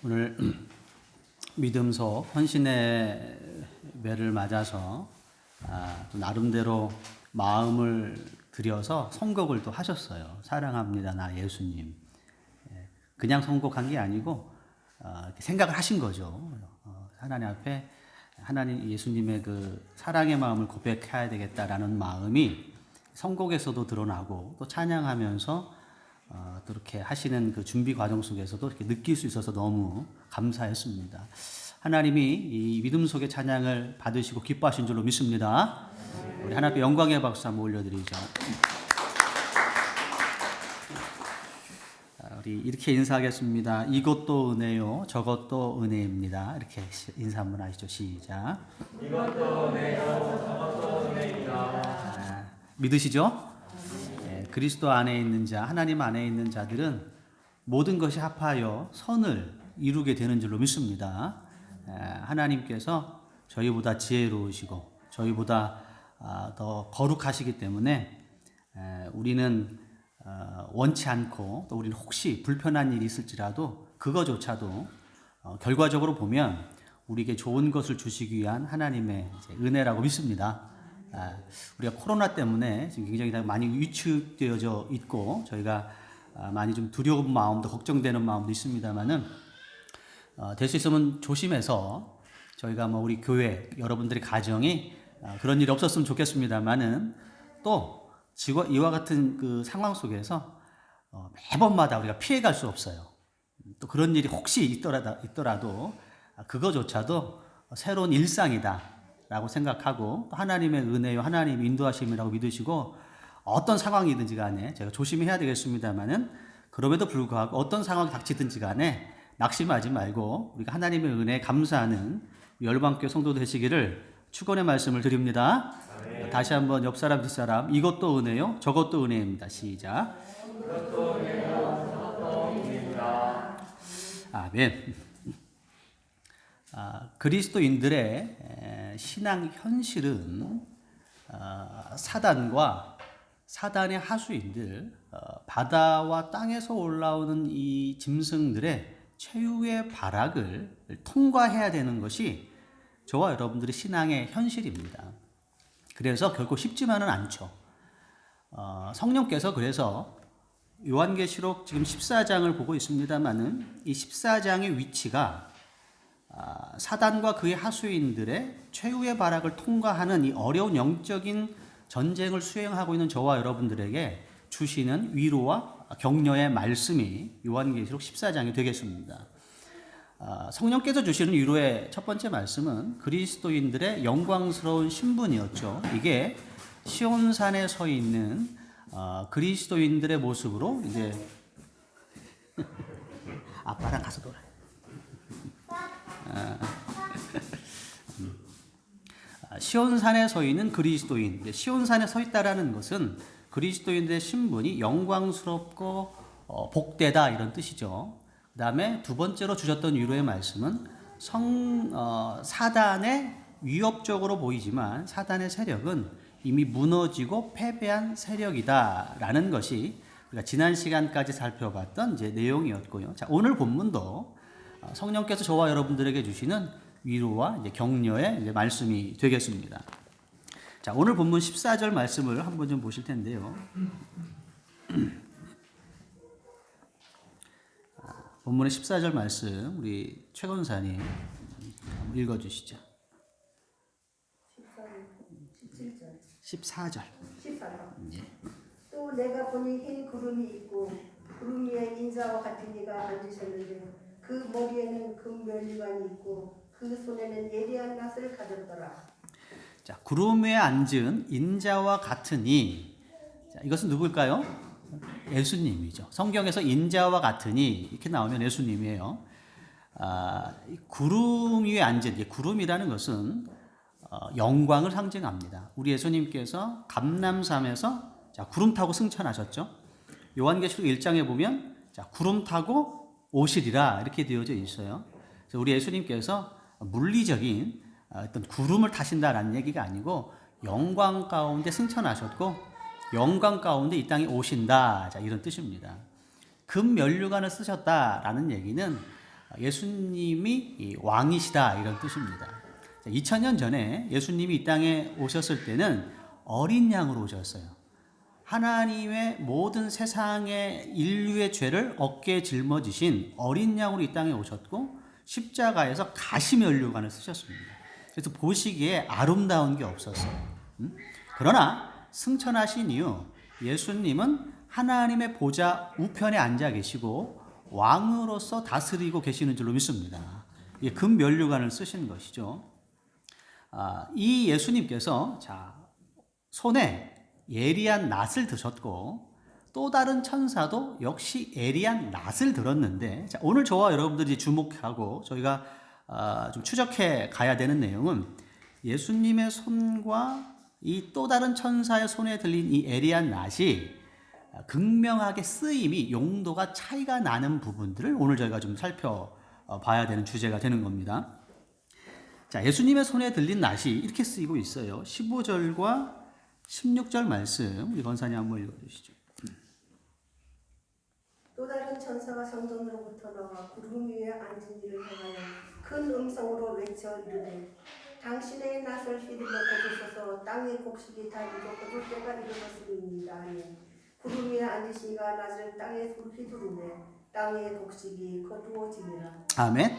오늘 믿음소 헌신의 매를 맞아서 또 나름대로 마음을 들여서 선곡을 또 하셨어요. 사랑합니다 나 예수님. 그냥 선곡한 게 아니고 생각을 하신 거죠. 하나님 앞에 하나님 예수님의 그 사랑의 마음을 고백해야 되겠다라는 마음이 선곡에서도 드러나고 또 찬양하면서 또 이렇게 하시는 그 준비 과정 속에서도 이렇게 느낄 수 있어서 너무 감사했습니다. 하나님이 이 믿음 속의 찬양을 받으시고 기뻐하신 줄로 믿습니다. 우리 하나님 앞에 영광의 박수 한번 올려드리죠. 우리 이렇게 인사하겠습니다. 이것도 은혜요, 저것도 은혜입니다. 이렇게 인사 한번 하시죠. 시작. 이것도 은혜요, 저것도 은혜입니다. 믿으시죠? 그리스도 안에 있는 자, 하나님 안에 있는 자들은 모든 것이 합하여 선을 이루게 되는 줄로 믿습니다. 하나님께서 저희보다 지혜로우시고 저희보다 더 거룩하시기 때문에 우리는 원치 않고 또 우리는 혹시 불편한 일이 있을지라도 그거조차도 결과적으로 보면 우리에게 좋은 것을 주시기 위한 하나님의 은혜라고 믿습니다. 우리가 코로나 때문에 지금 굉장히 많이 위축되어져 있고 저희가 많이 좀 두려운 마음도 걱정되는 마음도 있습니다만은 될 수 있으면 조심해서 저희가 뭐 우리 교회 여러분들의 가정이 그런 일이 없었으면 좋겠습니다만은 또 이와 같은 그 상황 속에서 매번마다 우리가 피해갈 수 없어요. 또 그런 일이 혹시 있더라도 그거조차도 새로운 일상이다 라고 생각하고 하나님의 은혜요 하나님의 인도하심이라고 믿으시고 어떤 상황이든지 간에 제가 조심히 해야 되겠습니다만은 그럼에도 불구하고 어떤 상황이 닥치든지 간에 낙심하지 말고 우리가 하나님의 은혜에 감사하는 열방교회 성도 되시기를 축원의 말씀을 드립니다. 아멘. 다시 한번 옆 사람 뒷사람 이것도 은혜요 저것도 은혜입니다. 시작. 이것도 은혜요 저것도 은혜입니다. 아멘. 그리스도인들의 신앙 현실은 사단과 사단의 하수인들, 바다와 땅에서 올라오는 이 짐승들의 최후의 발악을 통과해야 되는 것이 저와 여러분들의 신앙의 현실입니다. 그래서 결코 쉽지만은 않죠. 성령께서 그래서 요한계시록 지금 14장을 보고 있습니다만은 이 14장의 위치가 사단과 그의 하수인들의 최후의 발악을 통과하는 이 어려운 영적인 전쟁을 수행하고 있는 저와 여러분들에게 주시는 위로와 격려의 말씀이 요한계시록 14장이 되겠습니다. 성령께서 주시는 위로의 첫 번째 말씀은 그리스도인들의 영광스러운 신분이었죠. 이게 시온산에 서 있는 그리스도인들의 모습으로 이제 아빠랑 가서 놀아요. 시온산에 서 있는 그리스도인, 시온산에 서 있다라는 것은 그리스도인들의 신분이 영광스럽고 복되다 이런 뜻이죠. 그 다음에 두 번째로 주셨던 위로의 말씀은 사단의 위협적으로 보이지만 사단의 세력은 이미 무너지고 패배한 세력이다라는 것이 우리가 지난 시간까지 살펴봤던 이제 내용이었고요. 자, 오늘 본문도 성령께서 저와 여러분들에게 주시는 위로와 이제 격려의 이제 말씀이 되겠습니다. 자, 오늘 본문 14절 말씀을 한번 좀 보실 텐데요. 본문의 14절 말씀 우리 최 권사님 읽어 주시죠. 14절. 예. 또 내가 보니 흰 구름이 있고 구름 위에 인자와 같은 이가 앉으셨는데 그 머리에는 금면류관이 있고 그 손에는 예리한 낫을 가졌더라. 자, 구름 위에 앉은 인자와 같으니, 자, 이것은 누굴까요? 예수님이죠. 성경에서 인자와 같으니 이렇게 나오면 예수님이에요. 구름 위에 앉은, 구름이라는 것은 영광을 상징합니다. 우리 예수님께서 감람산에서 자, 구름 타고 승천하셨죠. 요한계시록 1장에 보면 자, 구름 타고 오시리라 이렇게 되어져 있어요. 그래서 우리 예수님께서 물리적인 어떤 구름을 타신다라는 얘기가 아니고 영광 가운데 승천하셨고 영광 가운데 이 땅에 오신다. 자, 이런 뜻입니다. 금면류관을 쓰셨다라는 얘기는 예수님이 이 왕이시다 이런 뜻입니다. 2000년 전에 예수님이 이 땅에 오셨을 때는 어린 양으로 오셨어요. 하나님의 모든 세상의 인류의 죄를 어깨에 짊어지신 어린 양으로 이 땅에 오셨고 십자가에서 가시면류관을 쓰셨습니다. 그래서 보시기에 아름다운 게 없었어요. 그러나 승천하신 이후 예수님은 하나님의 보좌 우편에 앉아 계시고 왕으로서 다스리고 계시는 줄로 믿습니다. 금면류관을 쓰신 것이죠. 이 예수님께서 손에 예리한 낫을 드셨고 또 다른 천사도 역시 예리한 낫을 들었는데 오늘 저와 여러분들이 주목하고 저희가 좀 추적해 가야 되는 내용은 예수님의 손과 이 또 다른 천사의 손에 들린 이 예리한 낫이 극명하게 쓰임이 용도가 차이가 나는 부분들을 오늘 저희가 좀 살펴봐야 되는 주제가 되는 겁니다. 예수님의 손에 들린 낫이 이렇게 쓰이고 있어요. 15절과 16절 말씀 우리 권사님 한번 읽어주시죠. 또 다른 천사가 성전으로부터 나와 구름 위에 앉은 이를 향하여 큰 음성으로 외쳐 이르되 당신의 낫을 휘둘러 거두소서 땅의 곡식이 다 익어 거둘 때가 이르렀음이니이다 하니 구름 위에 앉으시니가 낫을 땅에 휘두르되 땅의 곡식이 거두어지니라. 아멘.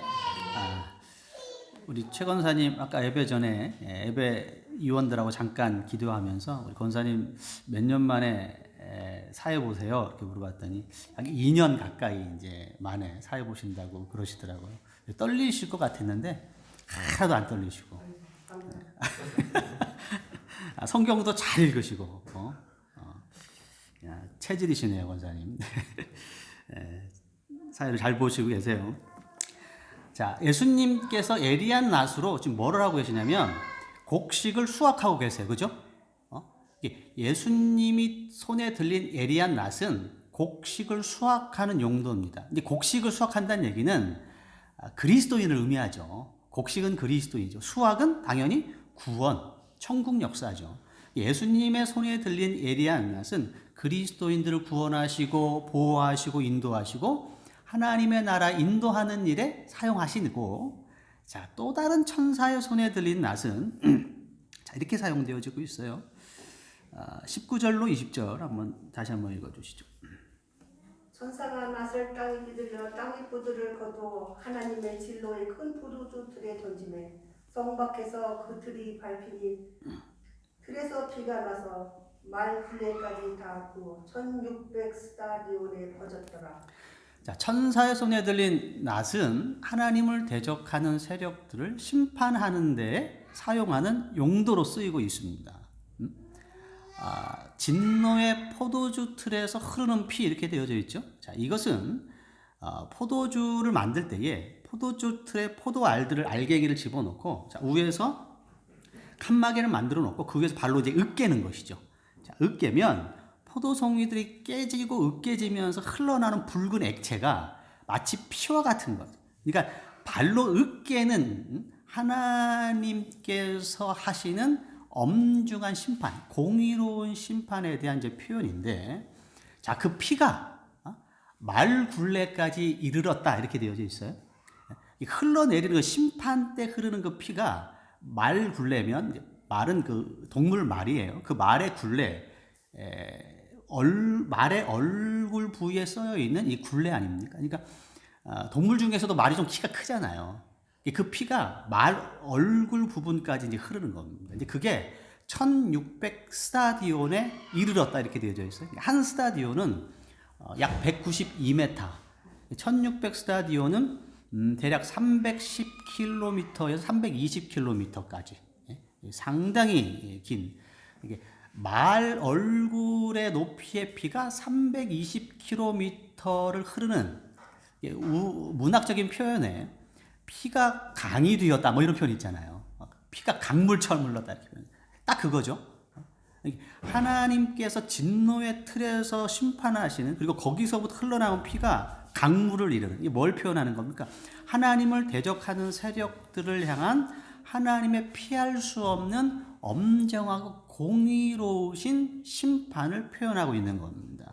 우리 최 권사님 아까 예배 전에 예배 위원들하고 잠깐 기도하면서 우리 권사님 몇 년 만에 사회 보세요 이렇게 물어봤더니 약 2년 가까이 이제 만에 사회 보신다고 그러시더라고요. 떨리실 것 같았는데 하나도 안 떨리시고 성경도 잘 읽으시고 체질이시네요 권사님. 사회를 잘 보시고 계세요. 예수님께서 예리한 낫으로 지금 뭐를 하고 계시냐면 곡식을 수확하고 계세요. 그죠? 예수님이 손에 들린 예리한 낫은 곡식을 수확하는 용도입니다. 근데 곡식을 수확한다는 얘기는 그리스도인을 의미하죠. 곡식은 그리스도이죠. 수확은 당연히 구원, 천국 역사죠. 예수님의 손에 들린 예리한 낫은 그리스도인들을 구원하시고 보호하시고 인도하시고 하나님의 나라 인도하는 일에 사용하시고 또 다른 천사의 손에 들린 낫은 이렇게 사용되어지고 있어요. 19절로 20절 다시 한번 읽어주시죠. 천사가 낫을 땅에 휘둘려 땅의 포도를 거두어 하나님의 진로의 큰 포도주 틀에 던지매 성 밖에서 그 틀이 밟히니 틀에서 피가 나서 말 굴레까지 닿았고 1600스타디온에 퍼졌더라. 천사의 손에 들린 낫은 하나님을 대적하는 세력들을 심판하는 데 사용하는 용도로 쓰이고 있습니다. 진노의 포도주 틀에서 흐르는 피 이렇게 되어져 있죠. 이것은 포도주를 만들 때에 포도주 틀에 포도알들을 알갱이를 집어넣고 위에서 칸막이를 만들어 놓고 그 위에서 발로 이제 으깨는 것이죠. 으깨면 포도송이들이 깨지고 으깨지면서 흘러나는 붉은 액체가 마치 피와 같은 것. 그러니까 발로 으깨는 하나님께서 하시는 엄중한 심판, 공의로운 심판에 대한 이제 표현인데, 그 피가 말 굴레까지 이르렀다 이렇게 되어져 있어요. 흘러내리는 그 심판 때 흐르는 그 피가 말 굴레면 말은 그 동물 말이에요. 그 말의 굴레. 말의 얼굴 부위에 쓰여 있는 이 굴레 아닙니까? 그러니까 동물 중에서도 말이 좀 키가 크잖아요. 그 피가 말 얼굴 부분까지 이제 흐르는 겁니다. 이제 그게 1600 스타디온에 이르렀다 이렇게 되어져 있어요. 한 스타디온은 약 192m. 1600 스타디온은 대략 310km에서 320km까지 상당히 긴. 말 얼굴의 높이의 피가 320km를 흐르는 문학적인 표현에 피가 강이 되었다 뭐 이런 표현 있잖아요. 피가 강물처럼 흘렀다 이렇게 표현. 딱 그거죠. 하나님께서 진노의 틀에서 심판하시는 그리고 거기서부터 흘러나온 피가 강물을 이르는 이게 뭘 표현하는 겁니까? 하나님을 대적하는 세력들을 향한 하나님의 피할 수 없는 엄정하고 공의로우신 심판을 표현하고 있는 겁니다.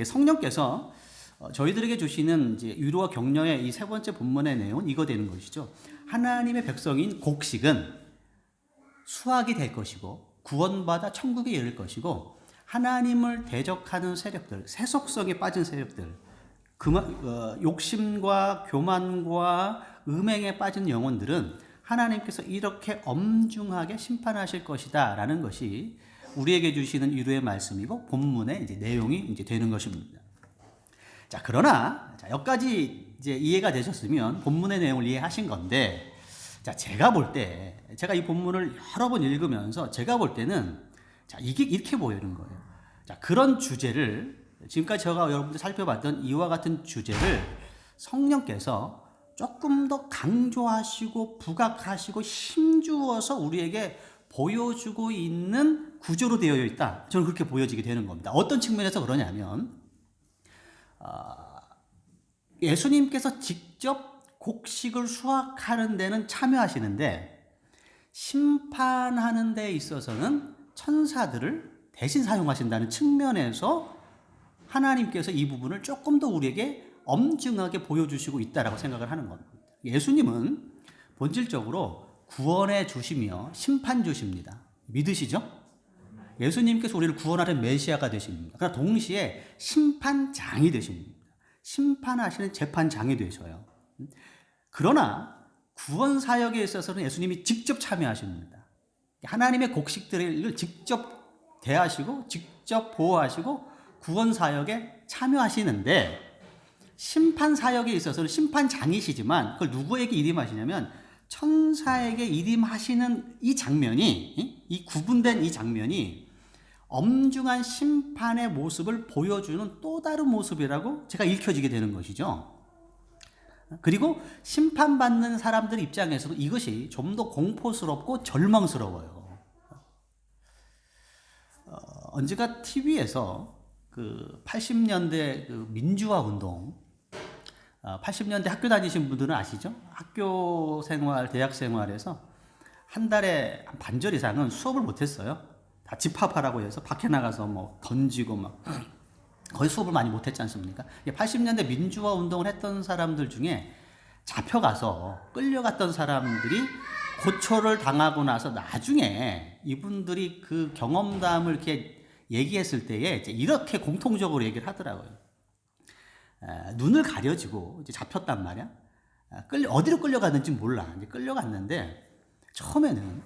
성령께서 저희들에게 주시는 이제 위로와 격려의 이 세 번째 본문의 내용은 이거 되는 것이죠. 하나님의 백성인 곡식은 수확이 될 것이고 구원받아 천국에 이를 것이고, 하나님을 대적하는 세력들, 세속성에 빠진 세력들, 욕심과 교만과 음행에 빠진 영혼들은 하나님께서 이렇게 엄중하게 심판하실 것이다 라는 것이 우리에게 주시는 위로의 말씀이고 본문의 이제 내용이 이제 되는 것입니다. 자, 그러나 여기까지 이제 이해가 되셨으면 본문의 내용을 이해하신 건데, 자, 제가 볼 때, 제가 이 본문을 여러 번 읽으면서 제가 볼 때는, 자, 이게 이렇게 보이는 거예요. 자, 그런 주제를, 지금까지 제가 여러분들 살펴봤던 이와 같은 주제를 성령께서 조금 더 강조하시고 부각하시고 힘주어서 우리에게 보여주고 있는 구조로 되어 있다. 저는 그렇게 보여지게 되는 겁니다. 어떤 측면에서 그러냐면, 예수님께서 직접 곡식을 수확하는 데는 참여하시는데, 심판하는 데 있어서는 천사들을 대신 사용하신다는 측면에서 하나님께서 이 부분을 조금 더 우리에게 엄중하게 보여주시고 있다라고 생각을 하는 겁니다. 예수님은 본질적으로 구원해 주시며 심판 주십니다. 믿으시죠? 예수님께서 우리를 구원하는 메시아가 되십니다. 그러나 동시에 심판장이 되십니다. 심판하시는 재판장이 되셔요. 그러나 구원 사역에 있어서는 예수님이 직접 참여하십니다. 하나님의 곡식들을 직접 대하시고 직접 보호하시고 구원 사역에 참여하시는데, 심판 사역에 있어서는 심판장이시지만 그걸 누구에게 일임하시냐면 천사에게 일임하시는 이 장면이, 이 구분된 이 장면이 엄중한 심판의 모습을 보여주는 또 다른 모습이라고 제가 읽혀지게 되는 것이죠. 그리고 심판받는 사람들 입장에서도 이것이 좀 더 공포스럽고 절망스러워요. 언제가 TV에서 그 80년대 그 민주화 운동, 80년대 학교 다니신 분들은 아시죠? 학교 생활, 대학 생활에서 한 달에 반절 이상은 수업을 못했어요. 다 집합하라고 해서 밖에 나가서 뭐 던지고 막 거의 수업을 많이 못했지 않습니까? 80년대 민주화 운동을 했던 사람들 중에 잡혀가서 끌려갔던 사람들이 고초를 당하고 나서 나중에 이분들이 그 경험담을 이렇게 얘기했을 때에 이렇게 공통적으로 얘기를 하더라고요. 눈을 가려지고 이제 잡혔단 말이야. 어디로 끌려갔는지 몰라. 이제 끌려갔는데 처음에는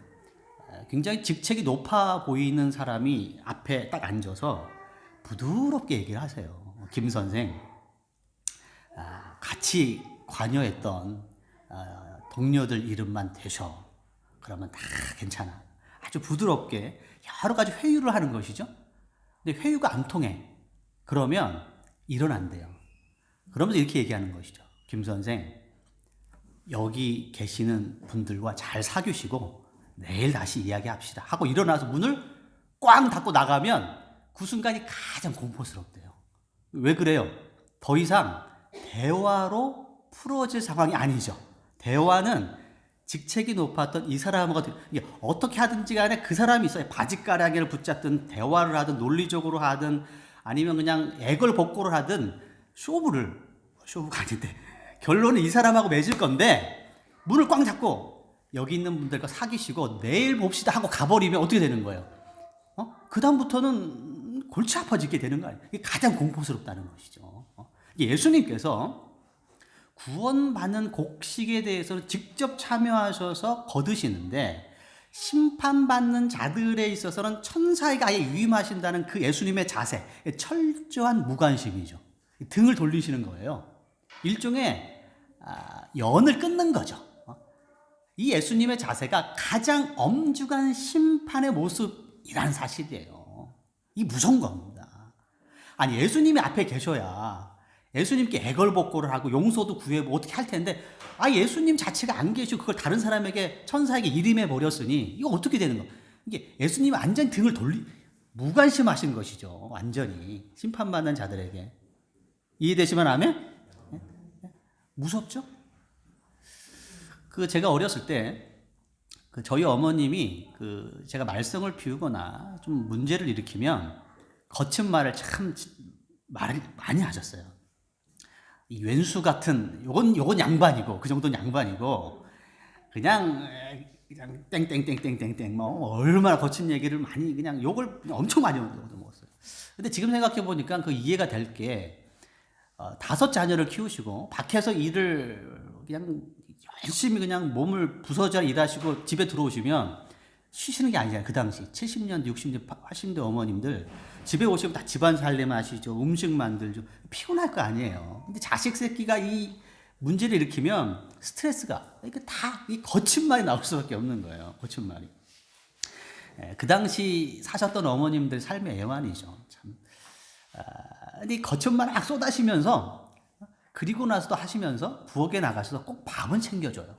굉장히 직책이 높아 보이는 사람이 앞에 딱 앉아서 부드럽게 얘기를 하세요. 김 선생, 같이 관여했던 동료들 이름만 대셔. 그러면 다 괜찮아. 아주 부드럽게 여러 가지 회유를 하는 것이죠. 근데 회유가 안 통해. 그러면 일어난대요. 그러면서 이렇게 얘기하는 것이죠. 김 선생, 여기 계시는 분들과 잘 사귀시고 내일 다시 이야기합시다 하고 일어나서 문을 꽝 닫고 나가면 그 순간이 가장 공포스럽대요. 왜 그래요? 더 이상 대화로 풀어질 상황이 아니죠. 대화는 직책이 높았던 이 사람하고 어떻게 하든지 간에 그 사람이 있어요. 바지가랑이를 붙잡든 대화를 하든 논리적으로 하든 아니면 그냥 애걸복걸을 하든 쇼부가 아닌데 결론은 이 사람하고 맺을 건데, 문을 꽝 닫고 여기 있는 분들과 사귀시고 내일 봅시다 하고 가버리면 어떻게 되는 거예요? 그 다음부터는 골치 아파지게 되는 거 아니에요? 이게 가장 공포스럽다는 것이죠. 예수님께서 구원받는 곡식에 대해서는 직접 참여하셔서 거두시는데, 심판받는 자들에 있어서는 천사에게 아예 위임하신다는 그 예수님의 자세, 철저한 무관심이죠. 등을 돌리시는 거예요. 일종의 연을 끊는 거죠. 이 예수님의 자세가 가장 엄중한 심판의 모습이라는 사실이에요. 이 무서운 겁니다. 아니, 예수님이 앞에 계셔야 예수님께 애걸복걸을 하고 용서도 구해보고 어떻게 할 텐데, 예수님 자체가 안 계시고 그걸 다른 사람에게, 천사에게 일임해 버렸으니 이거 어떻게 되는 거예요? 이게 예수님이 완전히 등을 무관심하신 것이죠. 완전히 심판받는 자들에게. 이해되시면 아멘? 무섭죠? 제가 어렸을 때 저희 어머님이 제가 말썽을 피우거나 좀 문제를 일으키면 거친 말을 말을 많이 하셨어요. 이 왼수 같은 요건 양반이고 그 정도는 양반이고 그냥 땡땡땡땡땡땡 뭐 얼마나 거친 얘기를 많이 그냥 욕을 엄청 많이 먹었어요. 근데 지금 생각해 보니까 그 이해가 될 게 5 자녀를 키우시고 밖에서 일을 그냥 열심히 그냥 몸을 부서져 일하시고 집에 들어오시면 쉬시는 게 아니잖아요. 그 당시 70년대, 60년대, 80년대 어머님들 집에 오시면 다 집안 살림 하시죠. 음식 만들죠. 피곤할 거 아니에요. 근데 자식 새끼가 이 문제를 일으키면 스트레스가 이게 다 이 거친 말이 나올 수밖에 없는 거예요. 거친 말이. 그 당시 사셨던 어머님들 삶의 애환이죠. 참. 근데 거친 말 막 쏟아시면서 그리고 나서도 하시면서 부엌에 나가셔서 꼭 밥은 챙겨줘요.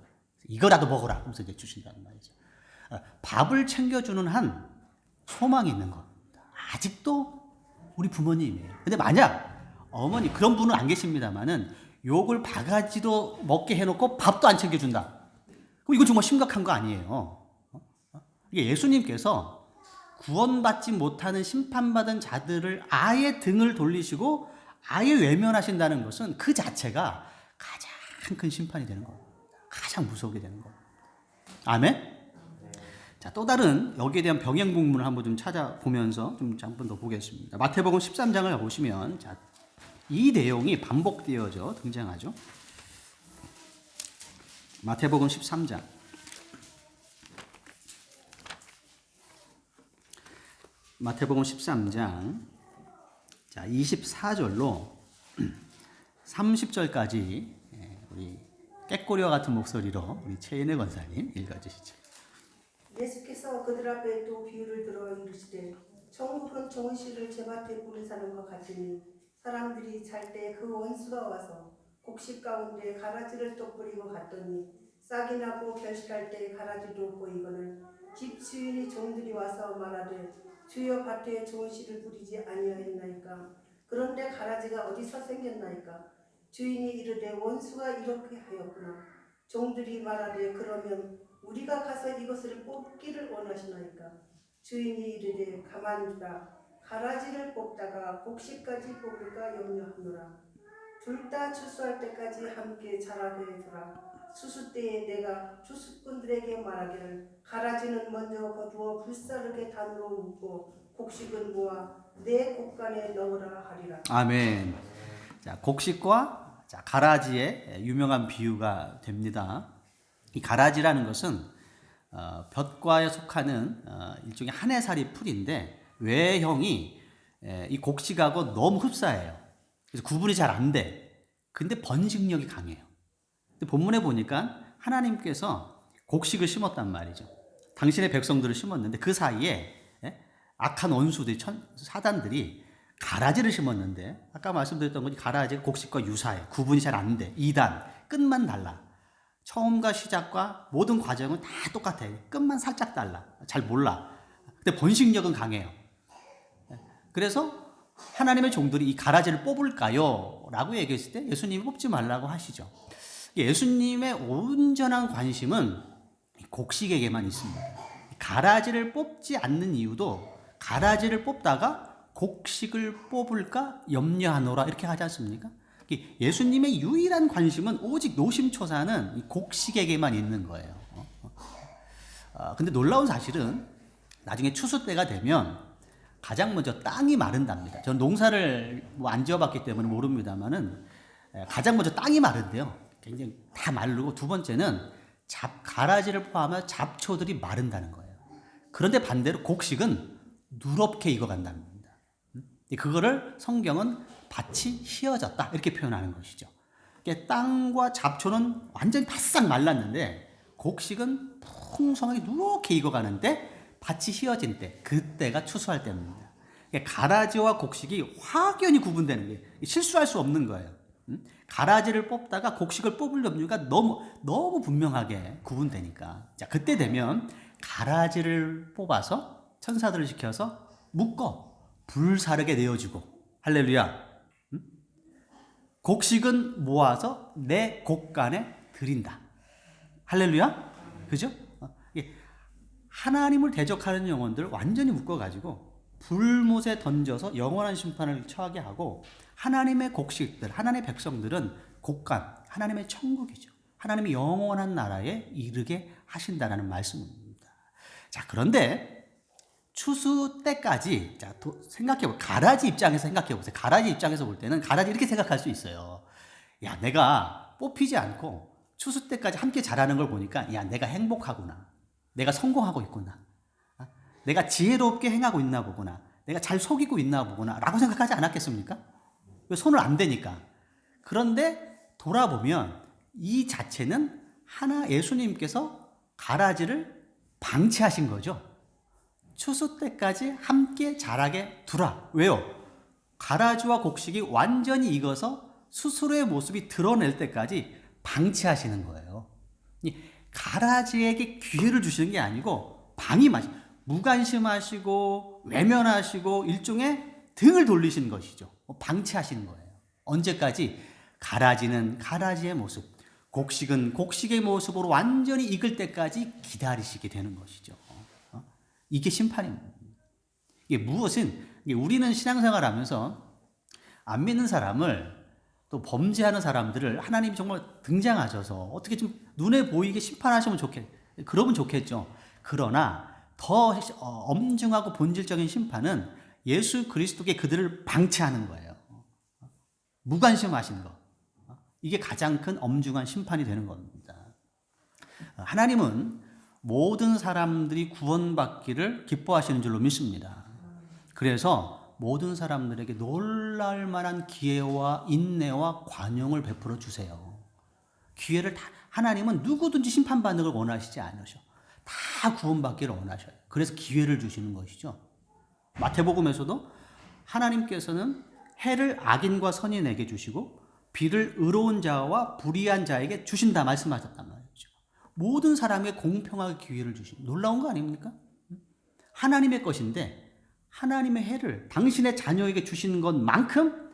이거라도 먹으라 하면서 이제 주신다는 말이죠. 밥을 챙겨주는 한 소망이 있는 겁니다. 아직도 우리 부모님이에요. 근데 만약 어머니 그런 분은 안 계십니다만은 욕을 바가지로 먹게 해놓고 밥도 안 챙겨준다. 그럼 이거 정말 심각한 거 아니에요. 이게 예수님께서 구원받지 못하는 심판받은 자들을 아예 등을 돌리시고 아예 외면하신다는 것은 그 자체가 가장 큰 심판이 되는 겁니다. 가장 무서우게 되는 겁니다. 아멘? 자, 또 다른 여기에 대한 병행 복문을 한번 좀 찾아보면서 좀 한 번 더 보겠습니다. 마태복음 13장을 보시면 자, 이 내용이 반복되어져 등장하죠. 마태복음 13장. 마태복음 13장. 자, 24절로 30절까지 우리 깨꼬리와 같은 목소리로 우리 최인혜 권사님 읽어주시죠. 예수께서 그들 앞에 또 비유를 들어 이르시되 천국은 좋은 씨를 제밭에 뿌려 사는 것 같으니 사람들이 잘 때 그 원수가 와서 곡식 가운데 가라지를 또 뿌리고 갔더니 싹이 나고 결실할 때 가라지도 보이거늘 집 주인이 종들이 와서 말하되 주여 밭에 좋은 씨를 뿌리지 아니하였나이까 그런데 가라지가 어디서 생겼나이까 주인이 이르되 원수가 이렇게 하였구나 종들이 말하되 그러면 우리가 가서 이것을 뽑기를 원하시나이까 주인이 이르되 가만히 두라 가라지를 뽑다가 곡식까지 뽑을까 염려하노라 둘 다 추수할 때까지 함께 자라게 두라 수수 때에 내가 추수꾼들에게 말하기를 가라지는 먼저 거두어 불사르게 단으로 묶고 곡식은 모아 내 곡간에 넣으라 하리라. 아멘. 자, 곡식과 가라지의 유명한 비유가 됩니다. 이 가라지라는 것은 볕과에 속하는 일종의 한 해살이 풀인데 외형이 이 곡식하고 너무 흡사해요. 그래서 구분이 잘 안 돼. 근데 번식력이 강해요. 근데 본문에 보니까 하나님께서 곡식을 심었단 말이죠. 당신의 백성들을 심었는데 그 사이에 악한 원수들, 사단들이 가라지를 심었는데 아까 말씀드렸던 것이 가라지가 곡식과 유사해. 구분이 잘 안 돼. 2단, 끝만 달라. 처음과 시작과 모든 과정은 다 똑같아요. 끝만 살짝 달라. 잘 몰라. 근데 번식력은 강해요. 그래서 하나님의 종들이 이 가라지를 뽑을까요? 라고 얘기했을 때 예수님이 뽑지 말라고 하시죠. 예수님의 온전한 관심은 곡식에게만 있습니다. 가라지를 뽑지 않는 이유도 가라지를 뽑다가 곡식을 뽑을까 염려하노라 이렇게 하지 않습니까? 예수님의 유일한 관심은 오직 노심초사는 이 곡식에게만 있는 거예요. 근데 놀라운 사실은 나중에 추수 때가 되면 가장 먼저 땅이 마른답니다. 저는 농사를 안 지어봤기 때문에 모릅니다만은 가장 먼저 땅이 마른데요. 굉장히 다 마르고 두 번째는 가라지를 포함한 잡초들이 마른다는 거예요. 그런데 반대로 곡식은 누렇게 익어간답니다. 그거를 성경은 밭이 휘어졌다 이렇게 표현하는 것이죠. 땅과 잡초는 완전히 바싹 말랐는데 곡식은 풍성하게 누렇게 익어가는데 밭이 휘어진 때 그때가 추수할 때입니다. 가라지와 곡식이 확연히 구분되는 게 실수할 수 없는 거예요. 가라지를 뽑다가 곡식을 뽑을 염려가 너무 분명하게 구분되니까 자 그때 되면 가라지를 뽑아서 천사들을 시켜서 묶어 불사르게 내어주고 할렐루야. 곡식은 모아서 내 곡간에 드린다. 할렐루야. 그죠? 하나님을 대적하는 영혼들 완전히 묶어가지고 불못에 던져서 영원한 심판을 처하게 하고, 하나님의 곡식들, 하나님의 백성들은 곡간, 하나님의 천국이죠. 하나님이 영원한 나라에 이르게 하신다라는 말씀입니다. 자, 그런데 추수 때까지, 자, 생각해보세요. 가라지 입장에서 생각해보세요. 가라지 입장에서 볼 때는 가라지 이렇게 생각할 수 있어요. 야, 내가 뽑히지 않고 추수 때까지 함께 자라는 걸 보니까, 야, 내가 행복하구나. 내가 성공하고 있구나. 내가 지혜롭게 행하고 있나 보구나. 내가 잘 속이고 있나 보구나. 라고 생각하지 않았겠습니까? 왜 손을 안 대니까. 그런데 돌아보면 이 자체는 예수님께서 가라지를 방치하신 거죠. 추수 때까지 함께 자라게 두라. 왜요? 가라지와 곡식이 완전히 익어서 스스로의 모습이 드러낼 때까지 방치하시는 거예요. 가라지에게 기회를 주시는 게 아니고 무관심하시고 외면하시고 일종의 등을 돌리시는 것이죠. 방치하시는 거예요. 언제까지? 가라지는 가라지의 모습, 곡식은 곡식의 모습으로 완전히 익을 때까지 기다리시게 되는 것이죠. 이게 심판입니다. 이게 우리는 신앙생활하면서 안 믿는 사람을, 또 범죄하는 사람들을 하나님이 정말 등장하셔서 어떻게 좀 눈에 보이게 심판하시면 그러면 좋겠죠. 그러나 더 엄중하고 본질적인 심판은 예수 그리스도께 그들을 방치하는 거예요. 무관심하신 거. 이게 가장 큰 엄중한 심판이 되는 겁니다. 하나님은 모든 사람들이 구원받기를 기뻐하시는 줄로 믿습니다. 그래서 모든 사람들에게 놀랄 만한 기회와 인내와 관용을 베풀어 주세요. 하나님은 누구든지 심판받는 걸 원하시지 않으셔. 다 구원받기를 원하셔요. 그래서 기회를 주시는 것이죠. 마태복음에서도 하나님께서는 해를 악인과 선인에게 주시고 비를 의로운 자와 불의한 자에게 주신다 말씀하셨단 말이죠. 모든 사람에게 공평하게 기회를 주신, 놀라운 거 아닙니까? 하나님의 것인데 하나님의 해를 당신의 자녀에게 주시는 것만큼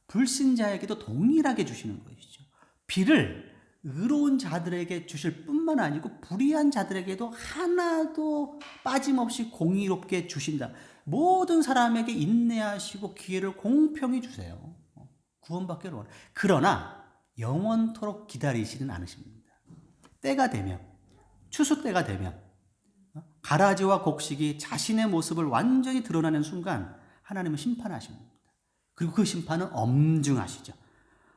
불신자에게도 동일하게 주시는 것이죠. 비를 의로운 자들에게 주실 뿐만 아니고 불의한 자들에게도 하나도 빠짐없이 공의롭게 주신다. 모든 사람에게 인내하시고 기회를 공평히 주세요. 구원받기를 원해요. 그러나 영원토록 기다리시는 않으십니다. 때가 되면, 추수 때가 되면 가라지와 곡식이 자신의 모습을 완전히 드러나는 순간 하나님은 심판하십니다. 그리고 그 심판은 엄중하시죠.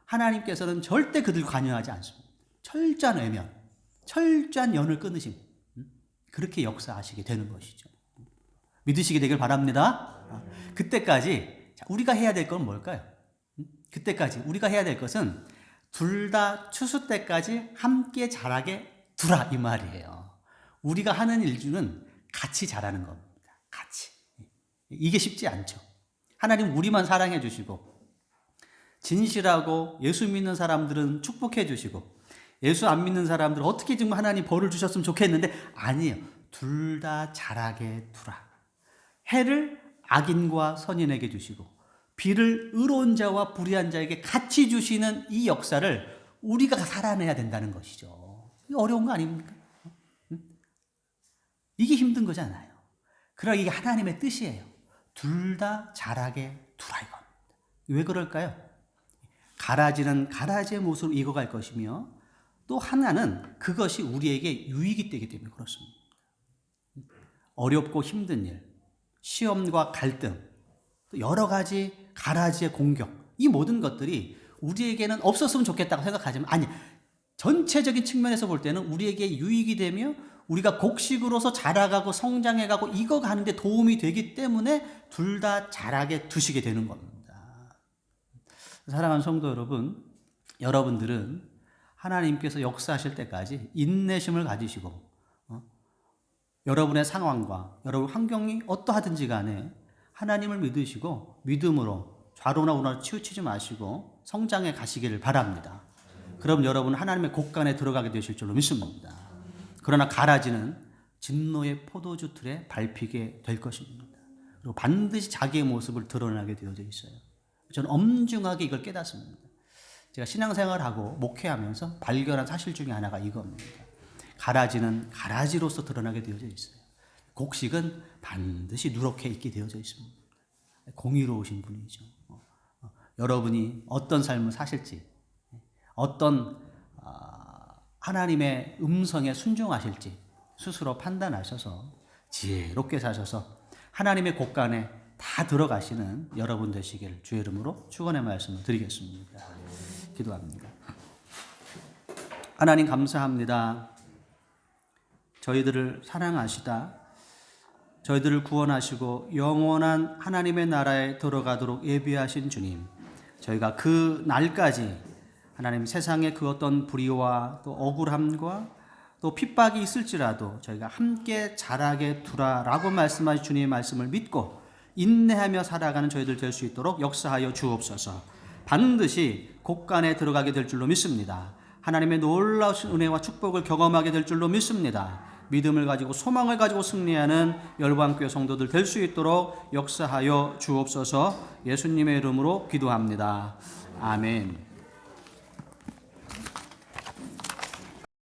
하나님께서는 절대 그들 관여하지 않습니다. 철저한 외면, 철저한 연을 끊으심, 그렇게 역사하시게 되는 것이죠. 믿으시게 되길 바랍니다. 그때까지 우리가 해야 될 건 뭘까요? 그때까지 우리가 해야 될 것은 둘 다 추수 때까지 함께 자라게 두라, 이 말이에요. 우리가 하는 일 중은 같이 자라는 겁니다. 같이. 이게 쉽지 않죠. 하나님 우리만 사랑해 주시고 진실하고 예수 믿는 사람들은 축복해 주시고 예수 안 믿는 사람들은 어떻게 좀 하나님 벌을 주셨으면 좋겠는데, 아니에요. 둘 다 자라게 두라. 해를 악인과 선인에게 주시고 비를 의로운 자와 불의한 자에게 같이 주시는 이 역사를 우리가 살아내야 된다는 것이죠. 어려운 거 아닙니까? 이게 힘든 거잖아요. 그러나 이게 하나님의 뜻이에요. 둘 다 자라게 두라 이겁니다. 왜 그럴까요? 가라지는 가라지의 모습으로 익어갈 것이며 또 하나는 그것이 우리에게 유익이 되기 때문에 그렇습니다. 어렵고 힘든 일, 시험과 갈등, 또 여러 가지 가라지의 공격, 이 모든 것들이 우리에게는 없었으면 좋겠다고 생각하지만 아니, 전체적인 측면에서 볼 때는 우리에게 유익이 되며 우리가 곡식으로서 자라가고 성장해가고 익어가는데 도움이 되기 때문에 둘 다 자라게 두시게 되는 겁니다. 사랑하는 성도 여러분, 여러분들은 하나님께서 역사하실 때까지 인내심을 가지시고 여러분의 상황과 여러분 환경이 어떠하든지 간에 하나님을 믿으시고 믿음으로 좌로나 우로나 치우치지 마시고 성장해 가시기를 바랍니다. 그럼 여러분은 하나님의 곡간에 들어가게 되실 줄로 믿습니다. 그러나 가라지는 진노의 포도주 틀에 밟히게 될 것입니다. 그리고 반드시 자기의 모습을 드러나게 되어져 있어요. 저는 엄중하게 이걸 깨닫습니다. 제가 신앙생활하고 목회하면서 발견한 사실 중에 하나가 이겁니다. 가라지는 가라지로서 드러나게 되어져 있어요. 곡식은 반드시 누렇게 있게 되어져 있습니다. 공의로우신 분이죠. 여러분이 어떤 삶을 사실지, 어떤 하나님의 음성에 순종하실지 스스로 판단하셔서 지혜롭게 사셔서 하나님의 곳간에 다 들어가시는 여러분 되시길 주의 이름으로 축원의 말씀을 드리겠습니다. 기도합니다. 하나님 감사합니다. 저희들을 사랑하시다 저희들을 구원하시고 영원한 하나님의 나라에 들어가도록 예비하신 주님, 저희가 그 날까지 하나님 세상의 그 어떤 불의와 또 억울함과 또 핍박이 있을지라도 저희가 함께 자라게 두라라고 말씀하신 주님의 말씀을 믿고 인내하며 살아가는 저희들 될 수 있도록 역사하여 주옵소서. 반드시 곳간에 들어가게 될 줄로 믿습니다. 하나님의 놀라우신 은혜와 축복을 경험하게 될 줄로 믿습니다. 믿음을 가지고 소망을 가지고 승리하는 열방교회 성도들 될 수 있도록 역사하여 주옵소서. 예수님의 이름으로 기도합니다. 아멘.